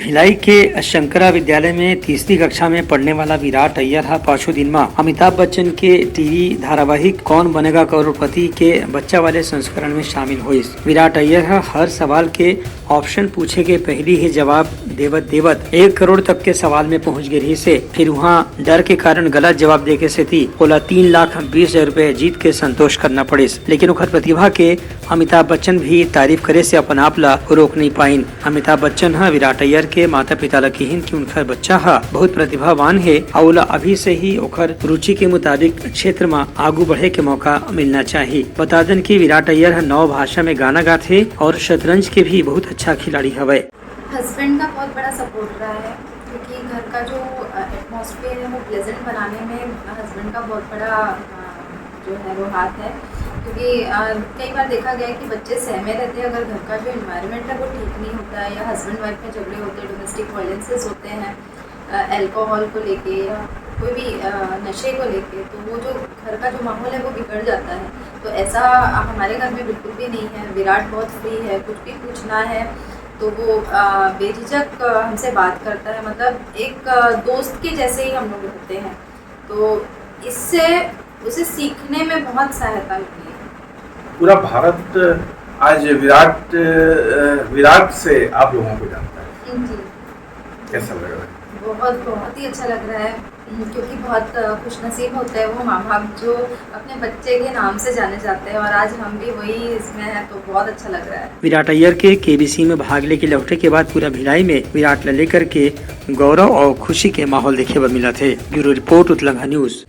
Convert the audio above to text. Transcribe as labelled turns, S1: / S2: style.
S1: भिलाई के शंकरा विद्यालय में तीसरी कक्षा में पढ़ने वाला विराट अय्यर हा पांचों दिन में अमिताभ बच्चन के टीवी धारावाहिक कौन बनेगा करोड़पति के बच्चा वाले संस्करण में शामिल हुई। विराट अय्यर हा हर सवाल के ऑप्शन पूछे के पहली ही जवाब देवत 1 करोड़ तक के सवाल में पहुंच गई से फिर वहाँ डर के कारण गलत जवाब देके से थी बोला 3,20,000 रुपए जीत के संतोष करना पड़े। लेकिन उखर प्रतिभा के अमिताभ बच्चन भी तारीफ करे से अपन आप ला रोक नहीं पाइन। अमिताभ बच्चन हा विराट अय्यर के माता पिता ला कहिन कि उनका बच्चा हा बहुत प्रतिभावान है और अभी से ही ओखर रुचि के मुताबिक क्षेत्र में आगू बढ़े के मौका मिलना चाहिए। बता दें कि विराट अय्यर 9 भाषा में गाना गाते और शतरंज के भी बहुत अच्छा खिलाड़ी हवे।
S2: हस्बैंड का बहुत बड़ा सपोर्ट रहा है क्योंकि घर का जो एटमॉस्फेयर है वो प्लेजेंट बनाने में हस्बैंड का बहुत बड़ा जो है वो हाथ है। क्योंकि कई बार देखा गया है कि बच्चे सहमे रहते हैं अगर घर का जो इन्वायरमेंट है वो ठीक नहीं होता है या हस्बैंड वाइफ में झगड़े होते हैं, डोमेस्टिक वायलेंसेस होते हैं, अल्कोहल को लेके या कोई भी नशे को लेके, तो वो जो घर का जो माहौल है वो बिगड़ जाता है। तो ऐसा हमारे घर में बिल्कुल भी नहीं है। विराट बहुत फ्री है, कुछ भी पूछना है तो वो बेझिझक हमसे बात करता है, मतलब एक दोस्त के जैसे ही हम लोग होते हैं। तो इससे उसे सीखने में बहुत सहायता मिली है।
S3: पूरा भारत आज विराट से आप लोगों को जानता है।
S2: जी,
S3: कैसा लग रहा है?
S2: बहुत ही अच्छा लग रहा है क्योंकि बहुत खुशनसीब होते हैं वो माँ बाप जो अपने बच्चे के नाम से जाने जाते हैं और आज हम भी वही इसमें हैं, तो बहुत अच्छा लग रहा है।
S1: विराट अय्यर के केबीसी में भाग लेके लौटे के बाद पूरा भिलाई में विराट ला लेकर के गौरव और खुशी के माहौल देखे बर मिला थे। ब्यूरो रिपोर्ट उत्तलंघा न्यूज।